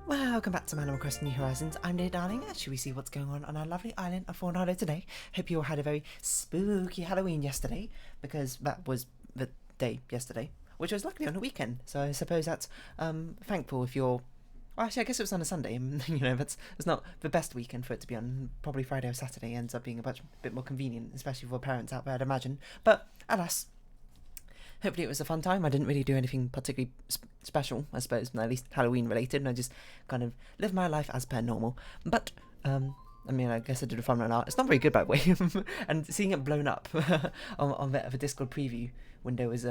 Welcome back to Animal Crossing New Horizons. I'm Dear Darling, and should we see what's going on our lovely island of Fawnhallow today? Hope you all had a very spooky Halloween yesterday, because that was the day yesterday, which was luckily on a weekend, so I suppose that's thankful if you're... Well, actually, I guess it was on a Sunday, and, it's not the best weekend for it to be on. Probably Friday or Saturday ends up being a bit more convenient, especially for parents out there, I'd imagine. But, alas... Hopefully it was a fun time. I didn't really do anything particularly special, I suppose, at least Halloween related, and I just kind of lived my life as per normal. But, I guess I did a fun run out. It's not very good, by the way, and seeing it blown up on the Discord preview window was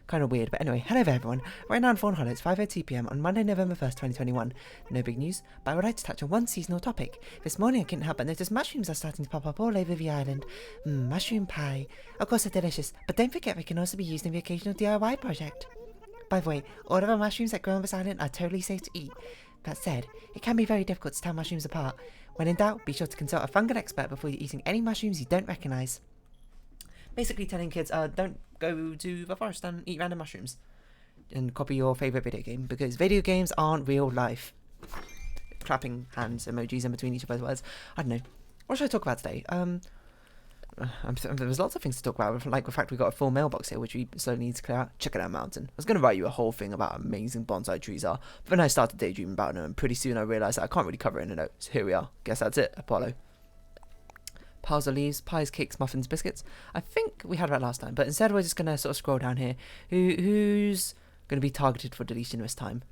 kind of weird. But anyway, hello there, everyone. Right now in Fawnhollow, it's 5:02 PM on Monday, November 1st, 2021. No big news, but I would like to touch on one seasonal topic. This morning I couldn't help but notice mushrooms are starting to pop up all over the island. Mushroom pie. Of course, they're delicious, but don't forget they can also be used in the occasional DIY project. By the way, all of the mushrooms that grow on this island are totally safe to eat. That said, it can be very difficult to tell mushrooms apart. When in doubt, be sure to consult a fungal expert before you're eating any mushrooms you don't recognise. Basically telling kids, don't go to the forest and eat random mushrooms. And copy your favourite video game, because video games aren't real life. Clapping hands emojis in between each of those words. I don't know. What should I talk about today? There's lots of things to talk about, like the fact we got a full mailbox here, which we slowly need to clear out. Check it out, mountain. I was going to write you a whole thing about how amazing bonsai trees are, but then I started daydreaming about them, and pretty soon I realised that I can't really cover it in a note. So here we are. Guess that's it, Apollo. Piles of leaves, pies, cakes, muffins, biscuits. I think we had that last time, but instead we're just going to sort of scroll down here. Who's going to be targeted for deletion this time?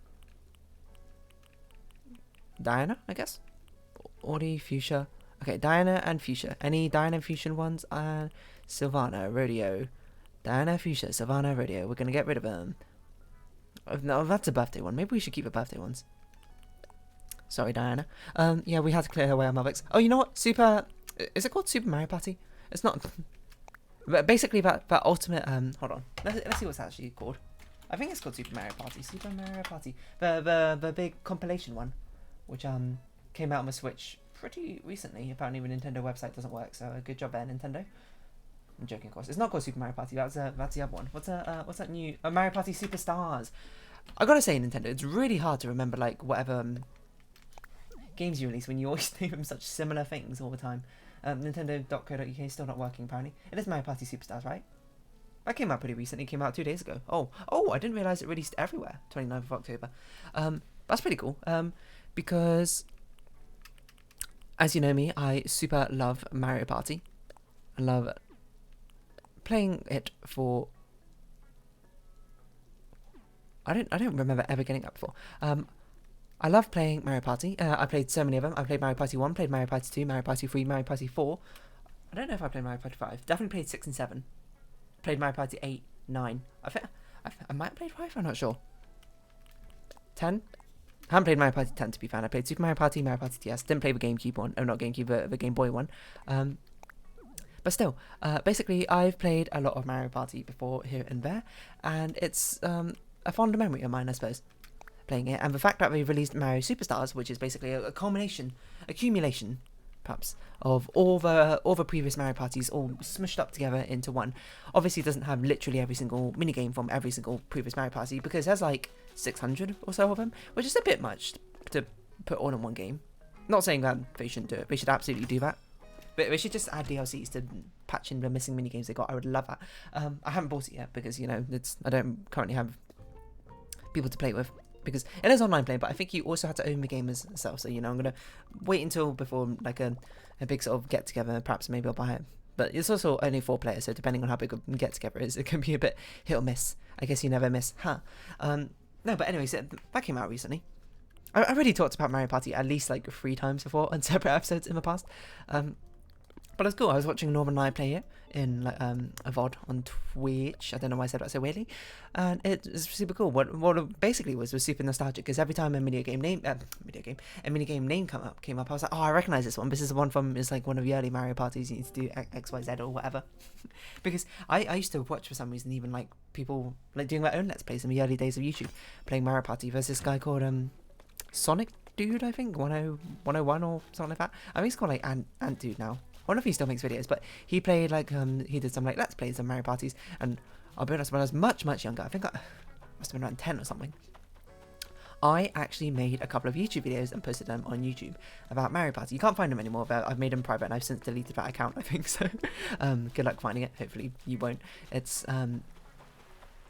Diana, I guess? Audie, Fuchsia... Okay, Diana and Fuchsia. Any Diana and Fuchsia ones? Sylvana, Rodeo. Diana, Fuchsia, Sylvana, Rodeo. We're going to get rid of them. No, that's a birthday one. Maybe we should keep the birthday ones. Sorry, Diana. Yeah, we had to clear away our Mavericks. Oh, you know what? Super... Is it called Super Mario Party? It's not... But basically, that ultimate... Hold on. Let's see what's actually called. I think it's called Super Mario Party. Super Mario Party. The big compilation one. Which came out on the Switch... pretty recently. Apparently the Nintendo website doesn't work, so good job there, Nintendo. I'm joking, of course. It's not called Super Mario Party. That's the other one. What's that new Mario Party Superstars? I gotta say, Nintendo, it's really hard to remember like whatever games you release when you always name them such similar things all the time. Nintendo.co.uk is still not working apparently. It is Mario Party Superstars, right? That came out pretty recently. It came out 2 days ago. Oh! I didn't realise it released everywhere. 29th of October. That's pretty cool. Because. As you know me, I super love Mario Party. I love playing it for... I don't remember ever getting up before. I love playing Mario Party. I played so many of them. I played Mario Party 1, played Mario Party 2, Mario Party 3, Mario Party 4. I don't know if I played Mario Party 5. Definitely played 6 and 7. Played Mario Party 8, 9. I might have played 5, I'm not sure. 10? I haven't played Mario Party 10 to be fair. I played Super Mario Party TS. Didn't play the GameCube one. Oh, not GameCube, the Game Boy one. But still, basically, I've played a lot of Mario Party before here and there, and it's a fond memory of mine, I suppose, playing it. And the fact that they released Mario Superstars, which is basically a accumulation, perhaps, of all the previous Mario Parties all smushed up together into one. Obviously, it doesn't have literally every single minigame from every single previous Mario Party, because there's like 600 or so of them, which is a bit much to put all in one game. Not saying that they shouldn't do it. They should absolutely do that. But they should just add DLCs to patch in the missing minigames they got. I would love that. I haven't bought it yet because, I don't currently have people to play it with. Because it is online play, but I think you also have to own the game as itself. So, I'm going to wait until before like a big sort of get-together. Perhaps maybe I'll buy it. But it's also only 4 players, so depending on how big a get-together is, it can be a bit hit or miss. I guess you never miss, huh? No, but anyways, that came out recently. I already talked about Mario Party at least like 3 times before on separate episodes in the past. But it's cool. I was watching Norman and I play it in like a VOD on Twitch. I don't know why I said that so weirdly, and it's super cool. What it basically was super nostalgic, because every time a minigame name came up, I was like, oh, I recognize this one. This is the one from like one of the early Mario Parties. You need to do X, Y, Z or whatever. Because I used to watch for some reason even like people like doing their own Let's Plays in the early days of YouTube playing Mario Party. There's this guy called Sonic Dude, I think 101 or something like that. I think it's called like Ant Dude now. I don't know if he still makes videos, but he played like he did some like Let's Plays of Mario Parties, and I'll be honest, when I was much younger, I think I must have been around 10 or something, I actually made a couple of YouTube videos and posted them on YouTube about Mario Party. You can't find them anymore, but I've made them private and I've since deleted that account, I think, so good luck finding it. Hopefully you won't. It's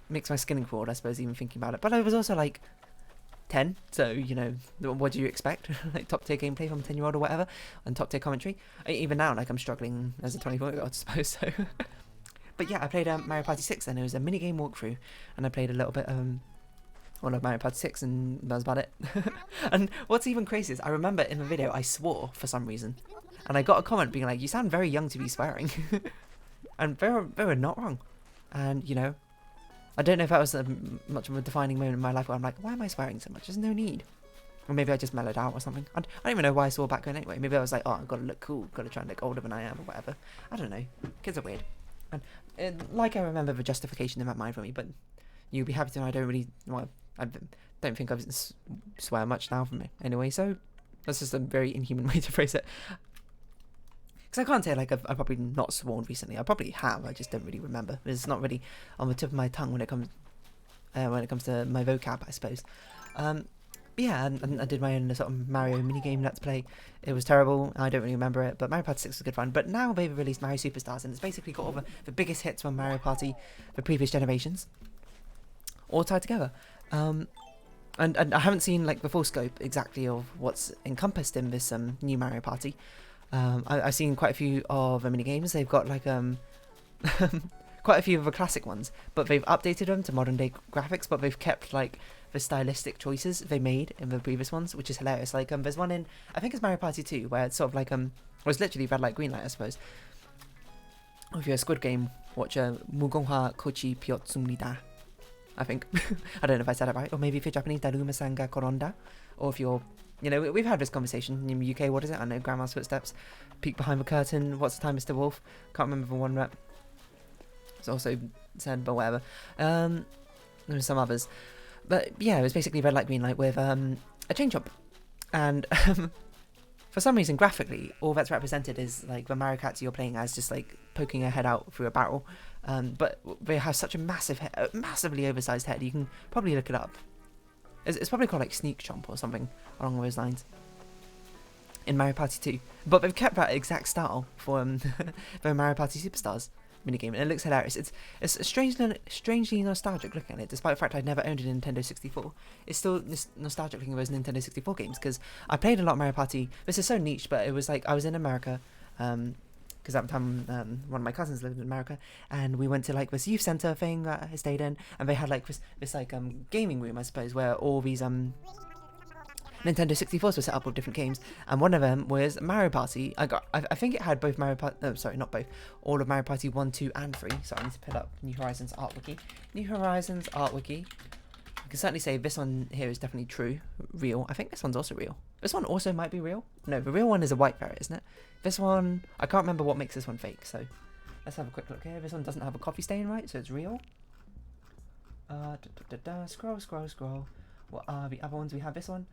makes my skin crawl, I suppose, even thinking about it. But I was also like 10, so, you know, what do you expect? Like top tier gameplay from a 10-year-old or whatever, and top tier commentary. Even now, like, I'm struggling as a 24-year-old, I suppose, so. But yeah, I played Mario Party 6, and it was a mini-game walkthrough, and I played a little bit of Mario Party 6, and that was about it. And what's even crazy is, I remember in the video, I swore for some reason, and I got a comment being like, you sound very young to be swearing. And they were not wrong. And, you know, I don't know if that was much of a defining moment in my life where I'm like, why am I swearing so much? There's no need. Or maybe I just mellowed out or something. I don't even know why I swore back then anyway. Maybe I was like, oh, I've got to look cool, got to try and look older than I am or whatever. I don't know. Kids are weird. And like I remember the justification in that mind for me, but you'll be happy to know I don't really, well, I don't think I swear much now from it anyway, so that's just a very inhuman way to phrase it. Because I can't say like I've probably not sworn recently. I probably have. I just don't really remember. It's not really on the tip of my tongue when it comes to my vocab, I suppose. But yeah, and I did my own sort of Mario minigame Let's Play. It was terrible. I don't really remember it, but Mario Party 6 was good fun. But now they've released Mario Superstars, and it's basically got all the biggest hits from Mario Party, the previous generations, all tied together. And I haven't seen like the full scope exactly of what's encompassed in this new Mario Party. I've seen quite a few of the mini games. They've got like quite a few of the classic ones, but they've updated them to modern day graphics, but they've kept like the stylistic choices they made in the previous ones, which is hilarious. Like there's one in, I think it's Mario Party 2, where it's sort of like well, it's literally red light green light, I suppose. Or if you're a Squid Game watcher, Mugonha Kochi Pyotsumnida, I think. I don't know if I said it right. Or maybe if you're Japanese, Daruma Sanga Koronda. Or if you're, you know, we've had this conversation in the UK, what is it? I know Grandma's Footsteps, Peek Behind the Curtain, What's the Time, Mr. Wolf? Can't remember the one rep. It's also said, but whatever. There were some others. But yeah, it was basically red light, green light with a chain jump. And for some reason, graphically, all that's represented is like the Mario Kart you're playing as just like poking her head out through a barrel. But they have such a massively oversized head. You can probably look it up. It's probably called like Sneak Chomp or something along those lines in Mario Party 2. But they've kept that exact style for the Mario Party Superstars minigame, and it looks hilarious. It's strangely nostalgic looking at it, despite the fact I'd never owned a Nintendo 64. It's still nostalgic looking at those Nintendo 64 games, because I played a lot of Mario Party. This is so niche, but it was like I was in America, because at the time one of my cousins lived in America, and we went to like this youth center thing that I stayed in, and they had like this like gaming room, I suppose, where all these Nintendo 64s were set up with different games, and one of them was Mario Party. I think it had both Mario Party, no, sorry, not both, all of Mario Party 1, 2, and 3. So I need to put up New Horizons Art Wiki. New Horizons Art Wiki. I can certainly say this one here is definitely real. I think this one's also real. This one also might be real. No, the real one is a white ferret, isn't it? This one, I can't remember what makes this one fake, so let's have a quick look here. This one doesn't have a coffee stain, right? So it's real. Scroll. What are the other ones? We have this one.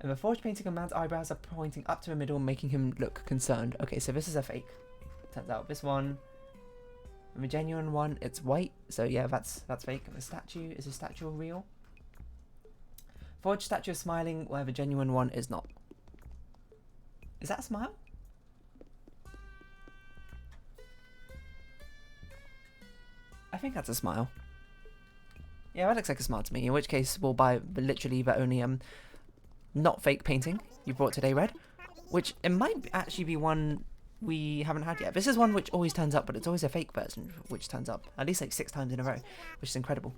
And the forged painting of man's eyebrows are pointing up to the middle, making him look concerned. Okay, so this is a fake. Turns out this one, the genuine one, it's white. So yeah, that's fake. And the statue, is the statue real? Forged statue is smiling, where the genuine one is not. Is that a smile? I think that's a smile. Yeah, that looks like a smile to me. In which case, we'll buy literally the only not fake painting you brought today, Red, which it might actually be one we haven't had yet. This is one which always turns up, but it's always a fake version which turns up at least like 6 times in a row, which is incredible.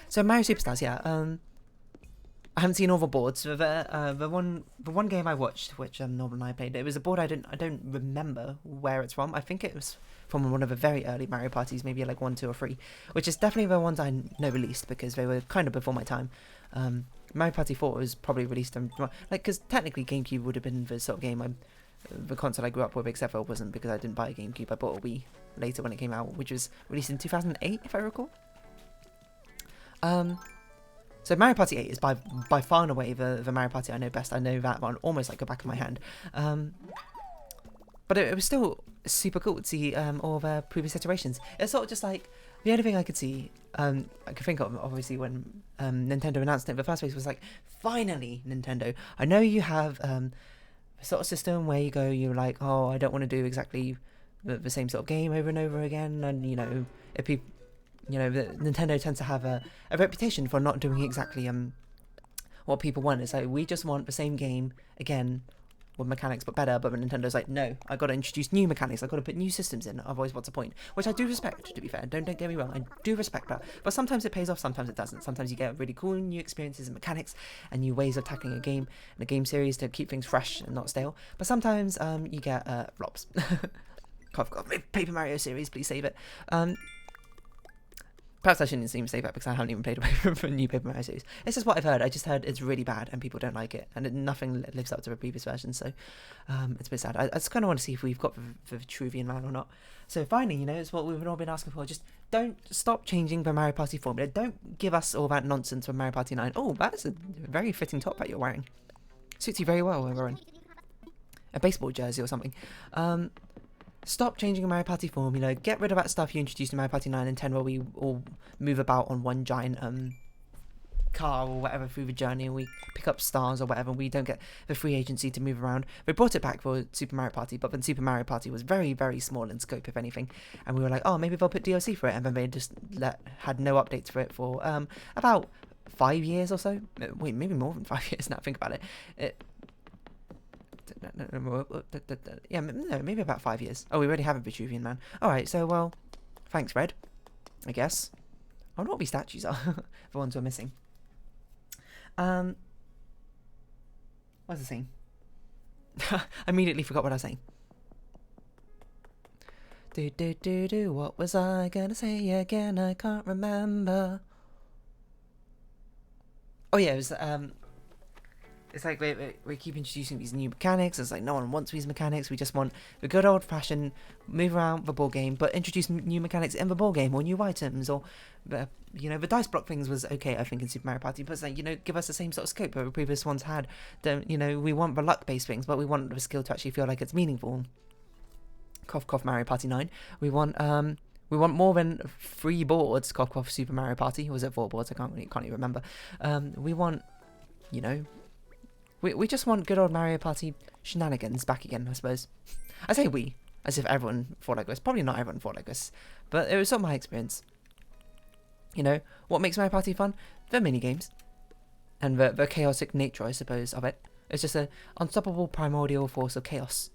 So Mario Superstars, yeah. I haven't seen all the boards. So the one game I watched, which Norman and I played, it was a board I don't remember where it's from. I think it was from one of the very early Mario Parties, maybe like 1, 2, or 3, which is definitely the ones I know released because they were kind of before my time. Mario Party 4 was probably released because technically GameCube would have been the sort of game the console I grew up with, except for it wasn't because I didn't buy a GameCube. I bought a Wii later when it came out, which was released in 2008, if I recall. So Mario Party 8 is by far and away the Mario Party I know best. I know that one almost like the back of my hand. But it was still super cool to see all the previous iterations. It's sort of just like The only thing I could see, I could think of, obviously, when Nintendo announced it in the first place was like, finally, Nintendo. I know you have a sort of system where you go, you're like, oh, I don't want to do exactly the same sort of game over and over again, and if people, Nintendo tends to have a reputation for not doing exactly what people want. It's like, we just want the same game again with mechanics but better, but Nintendo's like, no, I got to introduce new mechanics, I got to put new systems in, otherwise what's the point? Which I do respect, to be fair, don't get me wrong, I do respect that, but sometimes it pays off, sometimes it doesn't. Sometimes you get really cool new experiences and mechanics and new ways of tackling a game and a game series to keep things fresh and not stale, but sometimes you get flops. Cough, cough. Paper Mario series, please save it. Perhaps I shouldn't even say that because I haven't even played a new Paper Mario series. It's just what I've heard. I just heard it's really bad and people don't like it, and nothing lives up to the previous version. So it's a bit sad. I just kind of want to see if we've got the Vitruvian Man or not. So finally, it's what we've all been asking for. Just don't stop changing the Mario Party formula. Don't give us all that nonsense from Mario Party 9. Oh, that's a very fitting top that you're wearing. Suits you very well, Aaron. A baseball jersey or something. Stop changing the Mario Party formula. Get rid of that stuff you introduced in Mario Party 9 and 10 where we all move about on one giant car or whatever through the journey and we pick up stars or whatever. We don't get the free agency to move around. They brought it back for Super Mario Party, but then Super Mario Party was very, very small in scope, if anything. And we were like, oh, maybe they'll put DLC for it. And then they just had no updates for it for about 5 years or so. Wait, maybe more than 5 years now, think about it. Yeah, no, maybe about 5 years. Oh, we already have a Vitruvian Man. Alright, so, well, thanks, Red, I guess. I wonder what these statues are, the ones we're missing. What's the saying? I immediately forgot what I was saying. What was I gonna say again? I can't remember. Oh, yeah, it was, it's like we keep introducing these new mechanics. It's like no one wants these mechanics. We just want the good old-fashioned move around the ball game, but introduce new mechanics in the ball game or new items or the dice block things was okay, I think, in Super Mario Party. But it's like give us the same sort of scope that the previous ones had. We want the luck-based things, but we want the skill to actually feel like it's meaningful. Cough cough Mario Party 9. We want more than 3 boards. Cough cough Super Mario Party. Or was it 4 boards? I can't even remember. We want We just want good old Mario Party shenanigans back again, I suppose. I say we, as if everyone thought like this. Probably not everyone thought like this, but it was sort of my experience. What makes Mario Party fun? The mini-games. And the chaotic nature, I suppose, of it. It's just an unstoppable primordial force of chaos.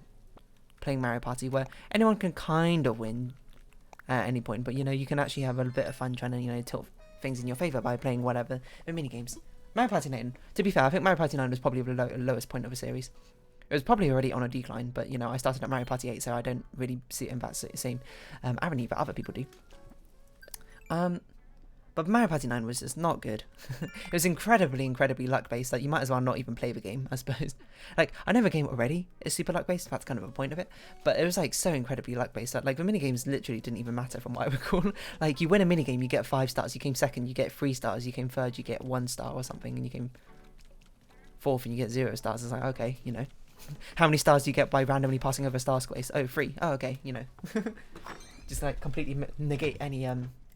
Playing Mario Party, where anyone can kind of win at any point, but you can actually have a bit of fun trying to tilt things in your favour by playing whatever the mini-games. Mario Party 9, to be fair, I think Mario Party 9 was probably the lowest point of the series. It was probably already on a decline, but, I started at Mario Party 8, so I don't really see it in that same avenue that other people do. But Mario Party 9 was just not good. It was incredibly, incredibly luck-based. Like, you might as well not even play the game, I suppose. Like, I know the game already is super luck-based. That's kind of the point of it. But it was, like, so incredibly luck-based that, like, the minigames literally didn't even matter from what I recall. Like, you win a minigame, you get 5 stars. You came second, you get 3 stars. You came third, you get 1 star or something. And you came fourth and you get 0 stars. It's like, okay, How many stars do you get by randomly passing over star squares? Oh, 3. Oh, okay, Just, like, completely negate any,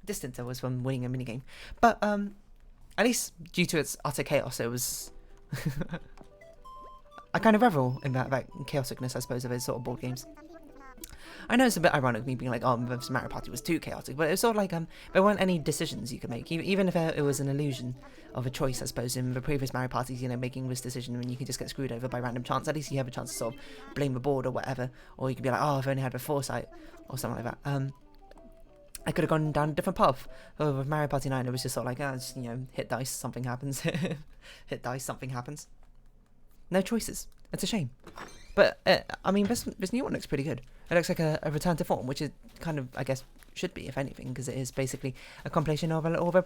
distance I was from winning a minigame. But at least due to its utter chaos, it was I kind of revel in that chaoticness, I suppose, of its sort of board games. I know it's a bit ironic me being like, oh, Mario Party was too chaotic, but it was sort of like there weren't any decisions you could make, even if it was an illusion of a choice, I suppose. In the previous Mario Parties, making this decision when you could just get screwed over by random chance, at least you have a chance to sort of blame the board or whatever, or you could be like, oh, I've only had the foresight or something like that. I could have gone down a different path. With Mario Party 9, it was just sort of like, hit dice, something happens. Hit dice, something happens. No choices. It's a shame. But, I mean, this new one looks pretty good. It looks like a return to form, which is kind of, I guess, should be, if anything, because it is basically a compilation of all the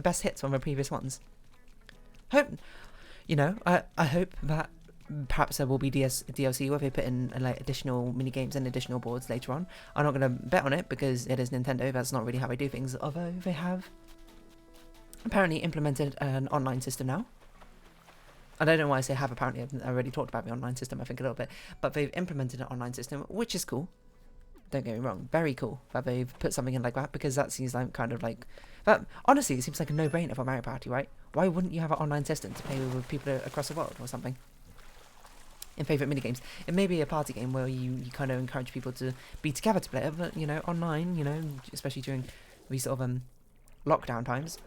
best hits from the previous ones. I hope that perhaps there will be DLC where they put in additional mini games and additional boards later on. I'm not going to bet on it because it is Nintendo. That's not really how they do things. Although they have apparently implemented an online system now. I don't know why I say have. Apparently, I already talked about the online system, I think, a little bit. But they've implemented an online system, which is cool. Don't get me wrong, very cool that they've put something in like that, because that seems like kind of like that. Honestly, it seems like a no-brainer for Mario Party, right? Why wouldn't you have an online system to play with people across the world or something? In favourite minigames, it may be a party game where you kind of encourage people to be together to play it, but online, especially during these sort of lockdown times,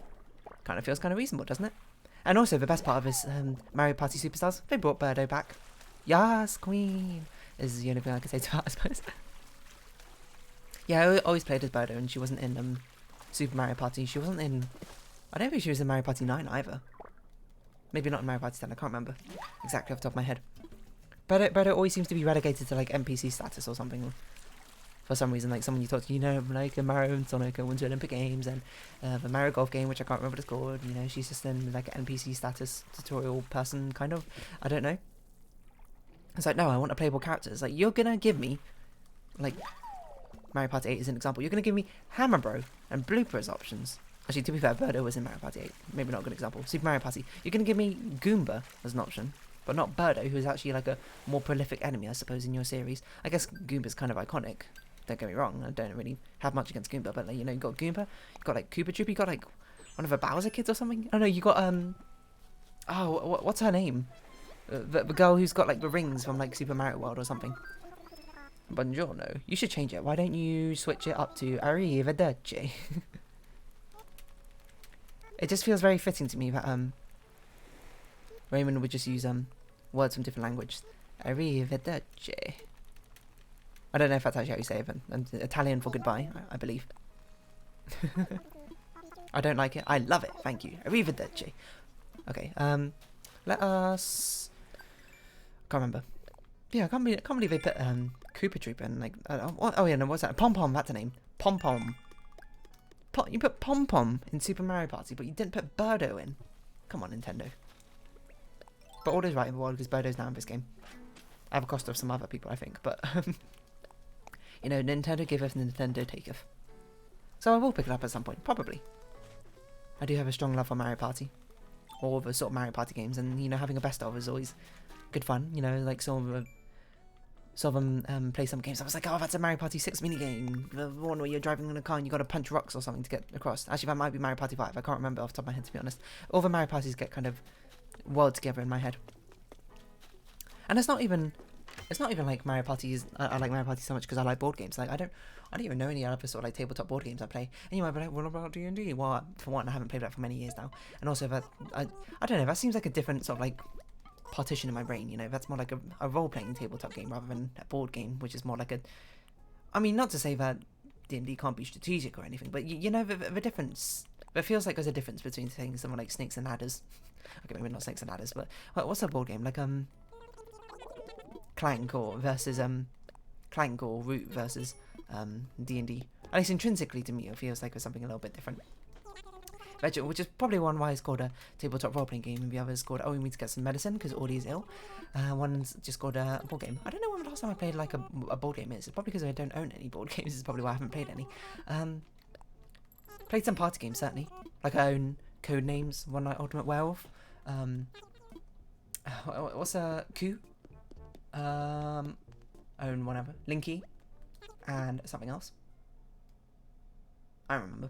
kind of feels kind of reasonable, doesn't it? And also, the best part of this Mario Party Superstars, they brought Birdo back. Yes, Queen, is the only thing I can say to that, I suppose. Yeah, I always played as Birdo, and she wasn't in Super Mario Party. She wasn't in... I don't think she was in Mario Party 9 either. Maybe not in Mario Party 10, I can't remember exactly off the top of my head. Birdo always seems to be relegated to like NPC status or something. For some reason, like someone you talk to, like Mario and Sonic and Winter Olympic Games, and the Mario Golf game, which I can't remember what it's called. She's just in like an NPC status tutorial person, kind of. I don't know. It's like, no, I want a playable character. It's like, you're gonna give me, like, Mario Party 8 is an example. You're gonna give me Hammer Bro and Blooper as options. Actually, to be fair, Birdo was in Mario Party 8. Maybe not a good example. Super Mario Party. You're gonna give me Goomba as an option, but not Birdo, who is actually like a more prolific enemy, I suppose, in your series. I guess Goomba's kind of iconic. Don't get me wrong, I don't really have much against Goomba, but like, you got Goomba, you got like Koopa Troop, you got like one of the Bowser kids or something. I don't know. You got what's her name? The girl who's got like the rings from like Super Mario World or something. Buongiorno. You should change it. Why don't you switch it up to Arrivederci? It just feels very fitting to me that Raymond would just use words from different languages. Arrivederci. I don't know if that's actually how you say it, but Italian for goodbye, I believe. I don't like it. I love it. Thank you. Arrivederci. Okay. Let us. Can't remember. Yeah, I can't believe they put Koopa Troop in like. Oh yeah, no, what's that? Pom Pom. That's the name. Pom Pom. You put Pom Pom in Super Mario Party, but you didn't put Birdo in. Come on, Nintendo. But all is right in the world because Birdo's now in this game. At the cost of some other people, I think. But Nintendo giveth, Nintendo taketh. So I will pick it up at some point, probably. I do have a strong love for Mario Party, or the sort of Mario Party games, and having a best of is always good fun. Like some of them play some games. I was like, oh, that's a Mario Party 6 minigame. The one where you're driving in a car and you got to punch rocks or something to get across. Actually, that might be Mario Party 5. I can't remember off the top of my head, to be honest. All the Mario Parties get kind of welled together in my head. And it's not even like Mario Party I like Mario Party so much because I like board games. Like I don't even know any other sort of like tabletop board games I play. And you might be like, what about D&D? Well, for one, I haven't played that for many years now. And also that I don't know, that seems like a different sort of like partition in my brain. That's more like a role-playing tabletop game rather than a board game, which is more like I mean, not to say that D&D can't be strategic or anything, but the difference. It feels like there's a difference between things something like Snakes and Ladders. Okay, maybe not Snakes and Ladders, but what's a board game like Clank or Root versus D&D. At least intrinsically to me, it feels like there's something a little bit different. Which is probably one why it's called a tabletop role-playing game, and the other is called we need to get some medicine because Audie is ill. One's just called a board game. I don't know when the last time I played like a board game is. It's probably because I don't own any board games. It's probably why I haven't played any. Played some party games certainly. Like I own Codenames, One Night Ultimate Werewolf. What's a Coup? Own whatever. Linky. And something else. I don't remember.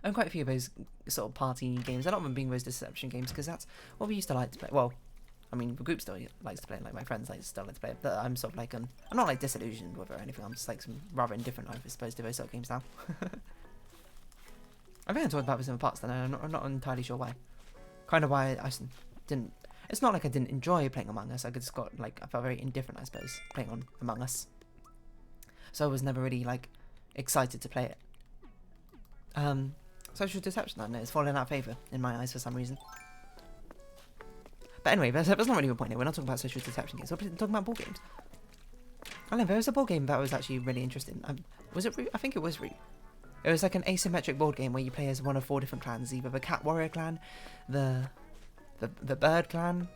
I own quite a few of those sort of party games. A lot of them being those deception games because that's what we used to like to play. Well, I mean, the group still likes to play it. Like my friends still like to play it. But I'm sort of like I'm not like disillusioned with it or anything. I'm just like rather indifferent, I suppose, to those sort of games now. I think I talked about this in the past, and I'm not entirely sure why. Kind of why I didn't. It's not like I didn't enjoy playing Among Us. I just got like I felt very indifferent, I suppose, playing on Among Us. So I was never really like excited to play it. Social deception, I don't know, it's fallen out of favour in my eyes for some reason. But anyway, that's not really the point here. We're not talking about social deception games. We're talking about board games. I don't know, there was a board game that was actually really interesting. Was it Root? I think it was Root. It was like an asymmetric board game where you play as one of 4 different clans. Either the Cat Warrior clan, the Bird clan,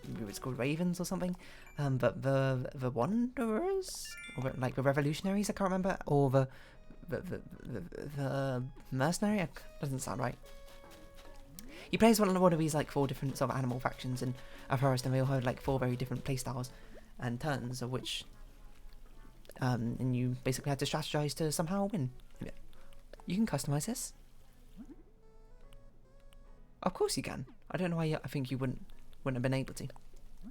maybe it's called Ravens or something. But the Wanderers? Or like the Revolutionaries, I can't remember. Or the mercenary? Doesn't sound right. You play as one of these like 4 different sort of animal factions in a forest, and they all have like 4 very different playstyles and turns, of which and you basically had to strategize to somehow win. You can customize this. Of course you can. I don't know why I think you wouldn't have been able to.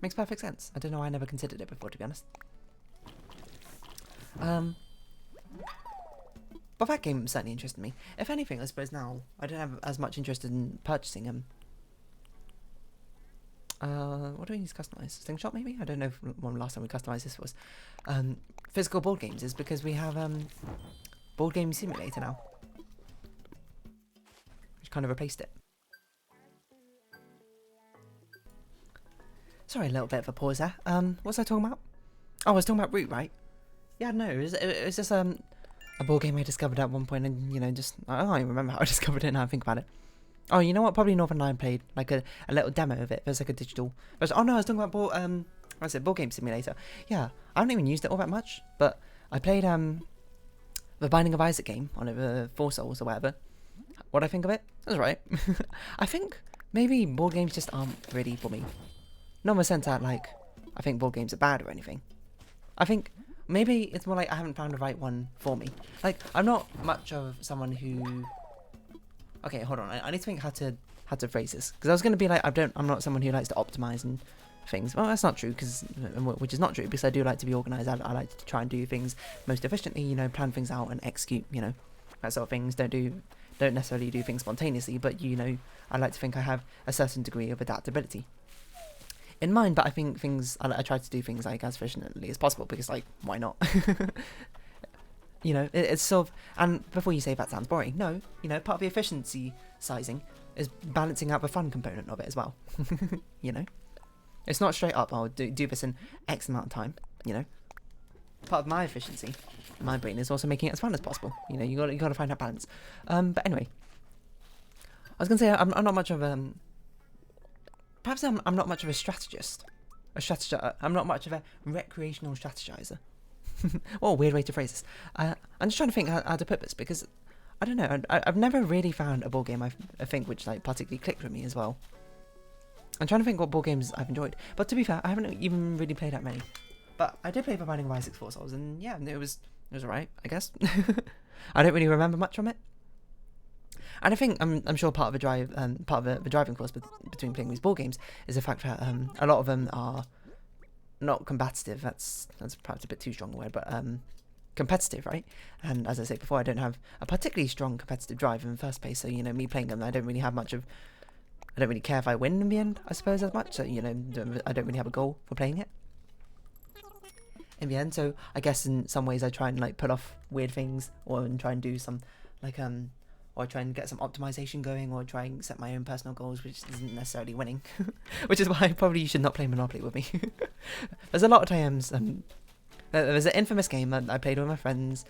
Makes perfect sense. I don't know why I never considered it before, to be honest. But that game certainly interested me. If anything, I suppose now I don't have as much interest in purchasing them. What do we need to customize? Slingshot maybe? I don't know when last time we customized this was. Physical board games is because we have board game simulator now, which kind of replaced it. Sorry, a little bit of a pause there. What was I talking about? Oh, I was talking about Root, right? Yeah, no, it was just a board game I discovered at one point, and just I don't even remember how I discovered it now I think about it. Oh, you know what? Probably Northern Lion played like a little demo of it. There's like a digital. Oh no, I was talking about board game simulator. Yeah, I haven't even used it all that much, but I played the Binding of Isaac game on it, the 4 Souls or whatever. What I think of it? That's right. I think maybe board games just aren't really for me. Not in the sense that like I think board games are bad or anything. I think maybe it's more like I haven't found the right one for me. Like I'm not much of someone who. Okay, hold on. I need to think how to phrase this, because I was going to be like, I'm not someone who likes to optimize and things. Well, that's not true, which is not true, because I do like to be organized. I like to try and do things most efficiently. Plan things out and execute. That sort of things. Don't necessarily do things spontaneously, but I like to think I have a certain degree of adaptability in mind. But I think I try to do things like as efficiently as possible, because like why not? It's sort of, and before you say that sounds boring, no, part of the efficiency sizing is balancing out the fun component of it as well. It's not straight up, I'll do this in X amount of time, Part of my efficiency, my brain, is also making it as fun as possible. You got to find that balance. But anyway, I was going to say, I'm not much of perhaps I'm not much of a strategist. I'm not much of a recreational strategizer. What a weird way to phrase this. I'm just trying to think how to put this, because I don't know. I've never really found a board game I think which like particularly clicked with me as well. I'm trying to think what board games I've enjoyed. But to be fair, I haven't even really played that many. But I did play The Binding of Isaac 4 Souls, and yeah, it was alright, I guess. I don't really remember much from it. And I think I'm sure part of the driving force between playing these board games is the fact that a lot of them are not competitive. That's perhaps a bit too strong a word, but competitive, right? And as I said before, I don't have a particularly strong competitive drive in the first place. So me playing them, I don't really care if I win in the end, I suppose, as much. So I don't really have a goal for playing it in the end. So I guess in some ways I try and like put off weird things, or try and do some like or try and get some optimization going, or try and set my own personal goals, which isn't necessarily winning. Which is why probably you should not play Monopoly with me. There's a lot of times, there's an infamous game that I played with my friends.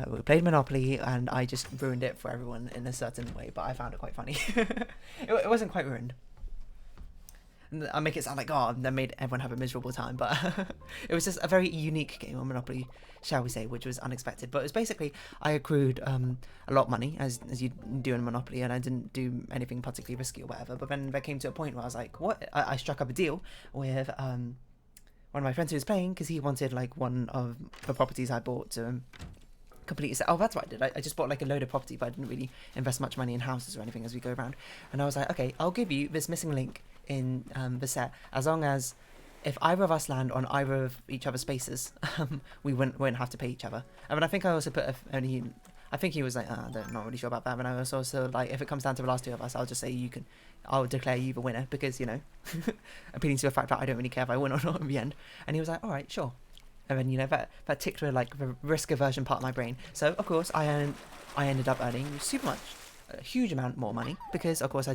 We played Monopoly, and I just ruined it for everyone in a certain way, but I found it quite funny. It wasn't quite ruined. I make it sound like, oh, that made everyone have a miserable time, but it was just a very unique game on Monopoly, shall we say, which was unexpected. But it was basically, I accrued a lot of money, as you do in Monopoly, and I didn't do anything particularly risky or whatever. But then there came to a point where I was like, what? I struck up a deal with one of my friends who was playing, because he wanted like one of the properties I bought to completely set. Oh, that's what I did. I just bought like a load of property, but I didn't really invest much money in houses or anything as we go around. And I was like, okay, I'll give you this missing link in the set, as long as if either of us land on either of each other's spaces, we won't have to pay each other. I mean, I think I also put I think he was like, I'm not really sure about that. And I was also like, if it comes down to the last two of us, I'll just say I'll declare you the winner, because appealing to the fact that I don't really care if I win or not in the end. And he was like, all right, sure. And then that ticked with like the risk aversion part of my brain. So of course I ended up earning super much. A huge amount more money, because of course I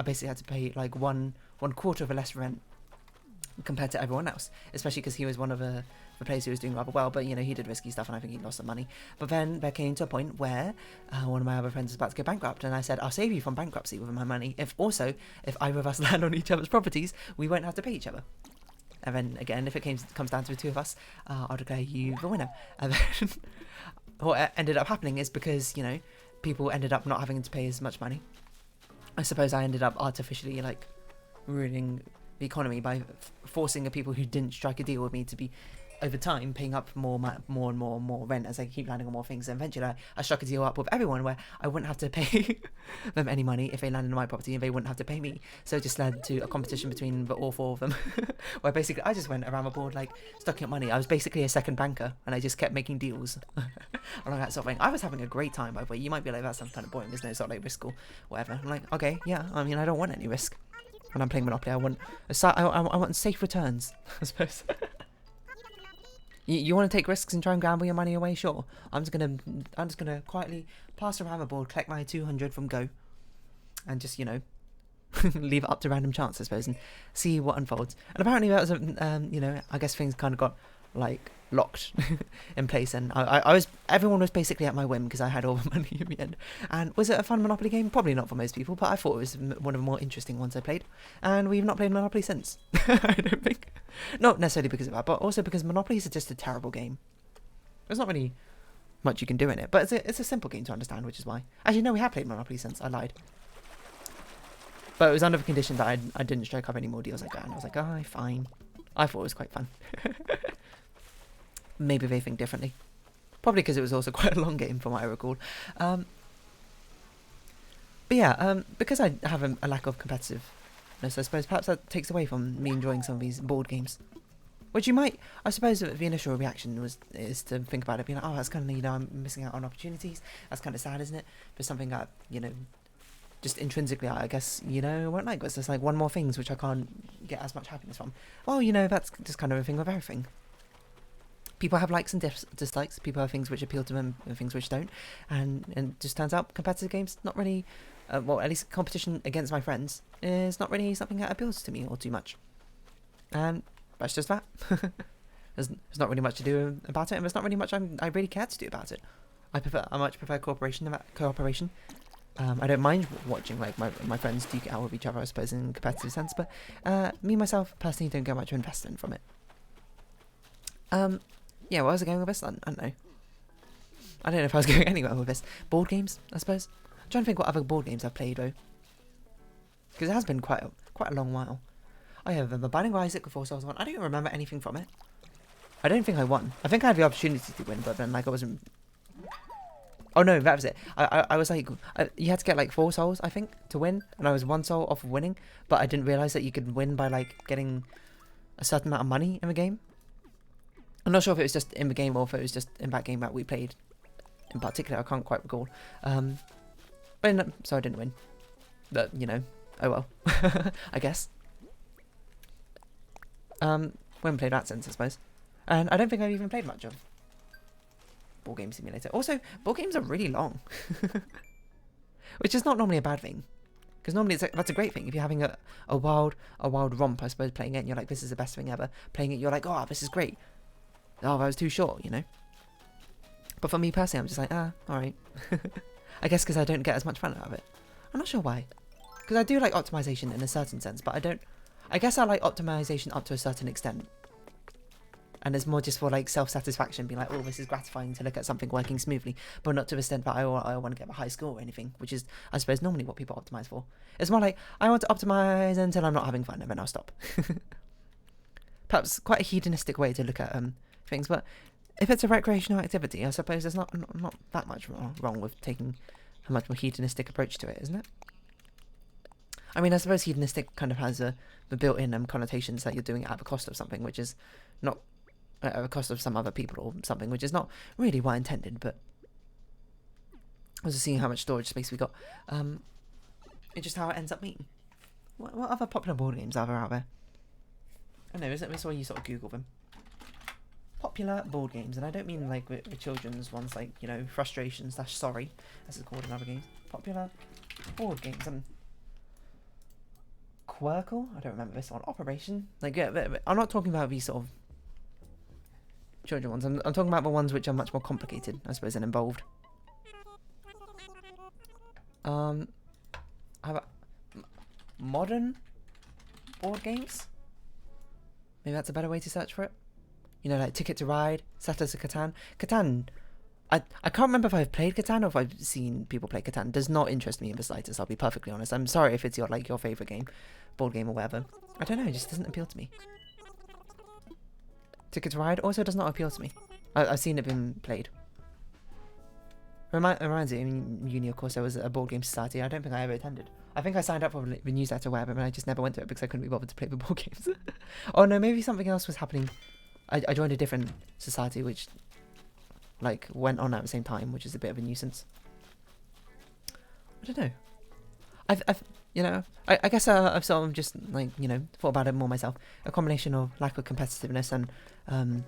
basically had to pay like one quarter of a less rent compared to everyone else, especially because he was one of the players who was doing rather well, but he did risky stuff, and I think he lost some money. But then there came to a point where one of my other friends was about to go bankrupt, and I said, I'll save you from bankruptcy with my money if either of us land on each other's properties, we won't have to pay each other. And then again, if it comes down to the two of us, I'll declare you the winner. And then what ended up happening is, because people ended up not having to pay as much money, I suppose I ended up artificially like ruining the economy by forcing the people who didn't strike a deal with me to be over time paying up more and more rent as I keep landing on more things. And eventually I struck a deal up with everyone where I wouldn't have to pay them any money if they landed on my property, and they wouldn't have to pay me. So it just led to a competition between all four of them where basically I just went around the board like stocking up money. I was basically a second banker, and I just kept making deals along that sort of thing. I was having a great time, by the way. You might be like, that sounds kind of boring, there's no sort of like risk or whatever. I'm like, okay, yeah, I mean, I don't want any risk when I'm playing Monopoly. I want I want safe returns, I suppose. You want to take risks and try and gamble your money away? Sure. I'm just gonna quietly pass around the board, collect my 200 from Go, and just, you know, leave it up to random chance, I suppose, and see what unfolds. And apparently that was, you know, I guess things kind of got like locked in place, and everyone was basically at my whim because I had all the money in the end. And was it a fun Monopoly game? Probably not for most people, but I thought it was one of the more interesting ones I played, and we've not played Monopoly since. I don't think. Not necessarily because of that, but also because Monopoly is just a terrible game. There's not really much you can do in it, but it's a simple game to understand, which is why. Actually, no, we have played Monopoly since. I lied. But it was under the condition that I didn't strike up any more deals like that, and I was like, oh, fine. I thought it was quite fun. Maybe they think differently. Probably because it was also quite a long game from what I recall. But yeah, because I have a lack of competitiveness, I suppose perhaps that takes away from me enjoying some of these board games. Which you might, I suppose the initial reaction is to think about it, being like, oh, that's kind of, you know, I'm missing out on opportunities. That's kind of sad, isn't it? For something that, you know, just intrinsically, I guess, you know, won't like. It's just like one more things which I can't get as much happiness from. Well, you know, that's just kind of a thing with everything. People have likes and dislikes. People have things which appeal to them and things which don't. And it just turns out competitive games, not really, well, at least competition against my friends is not really something that appeals to me all too much. And that's just that. There's not really much to do about it, and there's not really much I really care to do about it. I much prefer cooperation. I don't mind watching like my friends duke it out with each other, I suppose, in a competitive sense, but me myself personally don't get much investment from it. Yeah, where was I going with this? I don't know. I don't know if I was going anywhere with this. Board games, I suppose. I'm trying to think what other board games I've played though, because it has been quite a long while. I have the Binding of Isaac before Souls 1. I don't even remember anything from it. I don't think I won. I think I had the opportunity to win, but then like I wasn't. Oh no, that was it. I was like, you had to get like 4 souls, I think, to win, and I was 1 soul off of winning, but I didn't realise that you could win by like getting a certain amount of money in the game. I'm not sure if it was just in the game or if it was just in that game that we played in particular. I can't quite recall. But so I didn't win. But, you know, oh well, I guess. We haven't played that since, I suppose. And I don't think I've even played much of Board Game Simulator. Also, board games are really long. Which is not normally a bad thing. Because normally that's a great thing. If you're having a wild romp, I suppose, playing it, and you're like, this is the best thing ever. Playing it, you're like, oh, this is great. Oh, that was too short, you know? But for me personally, I'm just like, alright. I guess because I don't get as much fun out of it. I'm not sure why. Because I do like optimization in a certain sense, but I guess I like optimization up to a certain extent. And it's more just for like self-satisfaction, being like, oh, this is gratifying to look at something working smoothly, but not to the extent that I want to get a high score or anything, which is, I suppose, normally what people optimize for. It's more like, I want to optimize until I'm not having fun, and then I'll stop. Perhaps quite a hedonistic way to look at things, but if it's a recreational activity, I suppose there's not that much wrong with taking a much more hedonistic approach to it, isn't it? I mean, I suppose hedonistic kind of has the built-in connotations that you're doing it at the cost of something, which is not at the cost of some other people or something, which is not really what I intended, but I was just seeing how much storage space we got. It's just how it ends up being. What other popular board games are there out there? I don't know, isn't this where you sort of Google them? Popular board games, and I don't mean like the children's ones, like, you know, Frustration / Sorry, as it's called in other games. Popular board games. Quirkle? I don't remember this one. Operation? Like, yeah, I'm not talking about these sort of children ones. I'm talking about the ones which are much more complicated, I suppose, and involved. How about modern board games? Maybe that's a better way to search for it. You know, like Ticket to Ride, Settlers of Catan. Catan, I can't remember if I've played Catan or if I've seen people play Catan. Does not interest me in the slightest, I'll be perfectly honest. I'm sorry if it's your favourite game, board game or whatever. I don't know, it just doesn't appeal to me. Ticket to Ride also does not appeal to me. I've seen it being played. Reminds me, in uni, of course, there was a board game society. I don't think I ever attended. I think I signed up for the newsletter or whatever, but I just never went to it because I couldn't be bothered to play the board games. Oh no, maybe something else was happening. I joined a different society which, like, went on at the same time, which is a bit of a nuisance. I don't know. I've you know, I guess I've sort of just, like, you know, thought about it more myself. A combination of lack of competitiveness and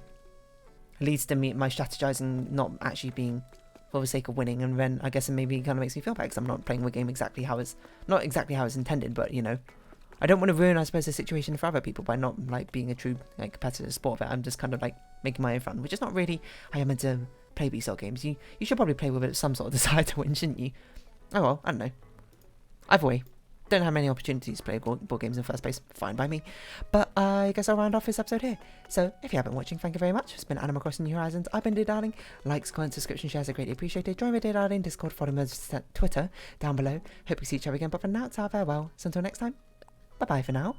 leads to my strategizing not actually being for the sake of winning, and then I guess it maybe kind of makes me feel bad because I'm not playing the game exactly how it's, not exactly how it's intended, but, you know, I don't want to ruin, I suppose, the situation for other people by not, like, being a true, like, competitive sport of it. I'm just kind of, like, making my own fun, which is not really how you're meant to play these sort of games. You should probably play with it some sort of desire to win, shouldn't you? Oh well, I don't know. Either way, don't have many opportunities to play board games in the first place. Fine by me. But I guess I'll round off this episode here. So, if you have been watching, thank you very much. It's been Animal Crossing New Horizons. I've been Dear Darling. Likes, comments, subscription, shares are greatly appreciated. Join me Dear Darling Discord, follow me on Twitter down below. Hope we see each other again. But for now, it's our farewell. So until next time, bye-bye for now.